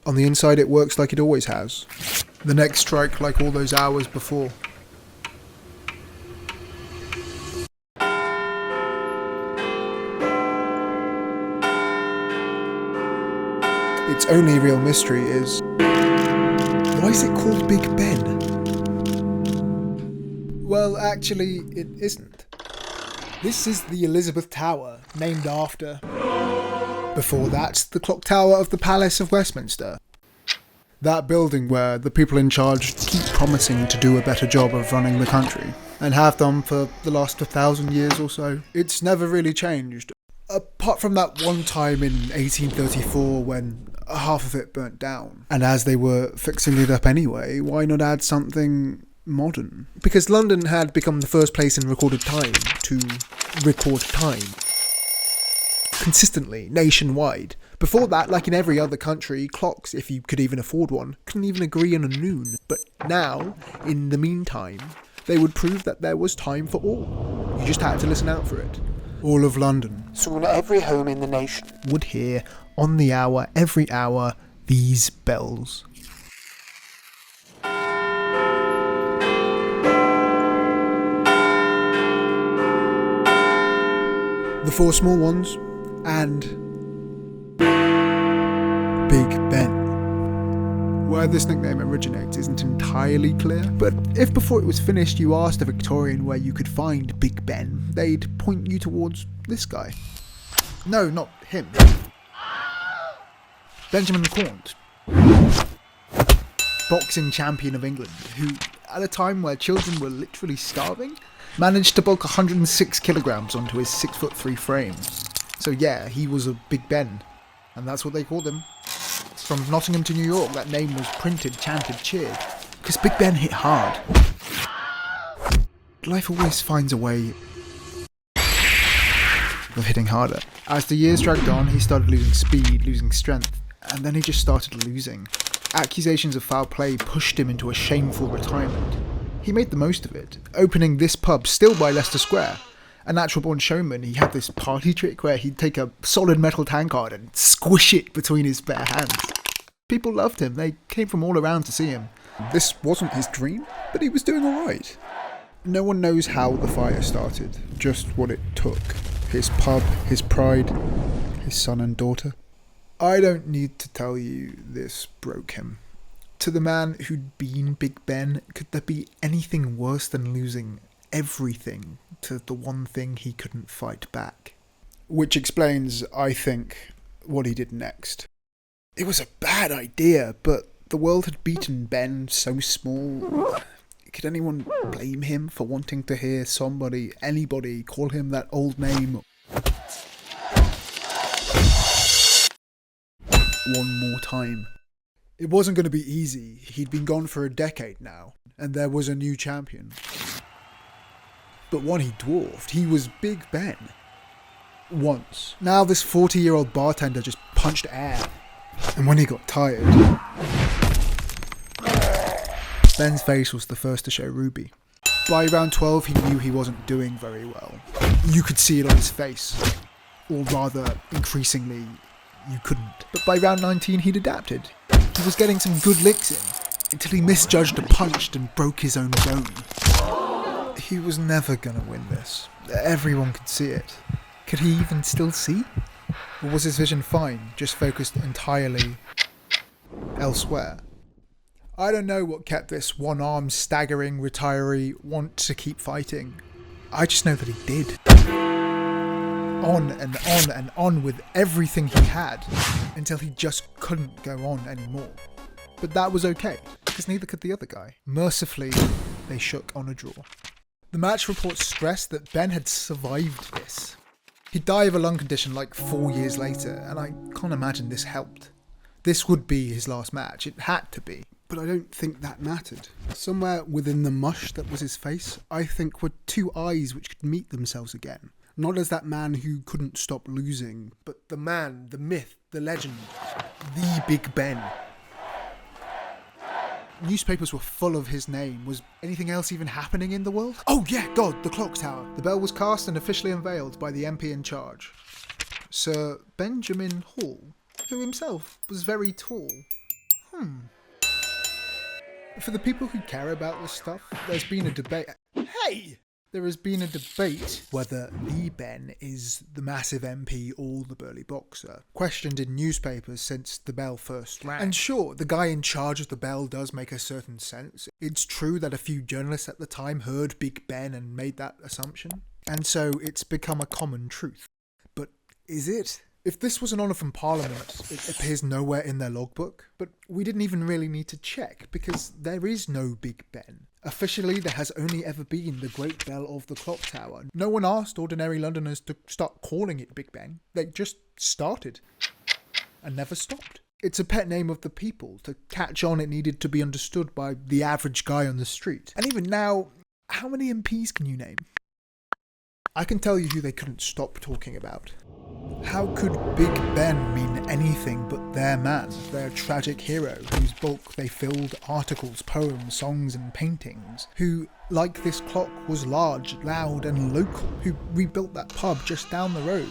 On the inside it works like it always has. The next strike like all those hours before. Its only real mystery is, why is it called Big Ben? Well, actually, it isn't. This is the Elizabeth Tower, named after. Before that, the clock tower of the Palace of Westminster. That building where the people in charge keep promising to do a better job of running the country, and have done for the last 1,000 years or so. It's never really changed. Apart from that one time in 1834 when half of it burnt down. And as they were fixing it up anyway, why not add something modern? Because London had become the first place in recorded time to record time. Consistently, nationwide. Before that, like in every other country, clocks, if you could even afford one, couldn't even agree on a noon. But now, in the meantime, they would prove that there was time for all. You just had to listen out for it. All of London, soon every home in the nation, would hear, on the hour, every hour, these bells. The four small ones, and Big Ben. Where this nickname originates isn't entirely clear, but if before it was finished you asked a Victorian where you could find Big Ben, they'd point you towards this guy. No, not him. Benjamin Cornt, boxing champion of England, who, at a time where children were literally starving, managed to bulk 106 kilograms onto his 6'3" frame. So yeah, he was a Big Ben, and that's what they called him. From Nottingham to New York, that name was printed, chanted, cheered, because Big Ben hit hard. Life always finds a way of hitting harder. As the years dragged on, he started losing speed, losing strength, and then he just started losing. Accusations of foul play pushed him into a shameful retirement. He made the most of it, opening this pub still by Leicester Square. A natural-born showman, he had this party trick where he'd take a solid metal tankard and squish it between his bare hands. People loved him, they came from all around to see him. This wasn't his dream, but he was doing alright. No one knows how the fire started, just what it took. His pub, his pride, his son and daughter. I don't need to tell you this broke him. To the man who'd been Big Ben, could there be anything worse than losing everything to the one thing he couldn't fight back? Which explains, I think, what he did next. It was a bad idea, but the world had beaten Ben so small. Could anyone blame him for wanting to hear somebody, anybody, call him that old name one more time? It wasn't going to be easy. He'd been gone for a decade now, and there was a new champion. But one he dwarfed. He was Big Ben. Once. Now this 40-year-old bartender just punched air. And when he got tired, Ben's face was the first to show ruby. By round 12 he knew he wasn't doing very well. You could see it on his face. Or rather, increasingly, you couldn't. But by round 19 he'd adapted. He was getting some good licks in, until he misjudged a punch and broke his own bone. He was never gonna win this. Everyone could see it. Could he even still see? Or was his vision fine, just focused entirely elsewhere? I don't know what kept this one-armed, staggering retiree want to keep fighting. I just know that he did. On and on and on with everything he had, until he just couldn't go on anymore. But that was okay, because neither could the other guy. Mercifully, they shook on a draw. The match reports stressed that Ben had survived this. He'd die of a lung condition like 4 years later, and I can't imagine this helped. This would be his last match, it had to be. But I don't think that mattered. Somewhere within the mush that was his face, I think were two eyes which could meet themselves again. Not as that man who couldn't stop losing, but the man, the myth, the legend, the Big Ben. Newspapers were full of his name. Was anything else even happening in the world? Oh yeah, God, the clock tower. The bell was cast and officially unveiled by the MP in charge, Sir Benjamin Hall, who himself was very tall. For the people who care about this stuff, there's been a debate. Hey! There has been a debate whether the Ben is the massive MP or the burly boxer, questioned in newspapers since the bell first rang. And sure, the guy in charge of the bell does make a certain sense. It's true that a few journalists at the time heard Big Ben and made that assumption, and so it's become a common truth. But is it? If this was an honour from Parliament, it appears nowhere in their logbook, but we didn't even really need to check, because there is no Big Ben. Officially, there has only ever been the Great Bell of the Clock Tower. No one asked ordinary Londoners to start calling it Big Ben. They just started. And never stopped. It's a pet name of the people. To catch on, it needed to be understood by the average guy on the street. And even now, how many MPs can you name? I can tell you who they couldn't stop talking about. How could Big Ben mean anything but their man, their tragic hero, whose bulk they filled articles, poems, songs and paintings, who, like this clock, was large, loud and local, who rebuilt that pub just down the road,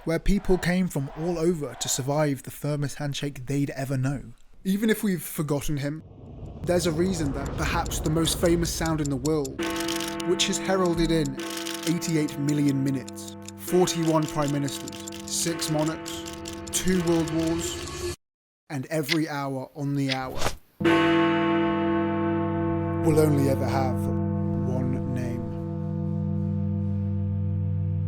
where people came from all over to survive the firmest handshake they'd ever know. Even if we've forgotten him, there's a reason that perhaps the most famous sound in the world, which is heralded in 88 million minutes, 41 prime ministers, 6 monarchs, 2 world wars, and every hour on the hour, will only ever have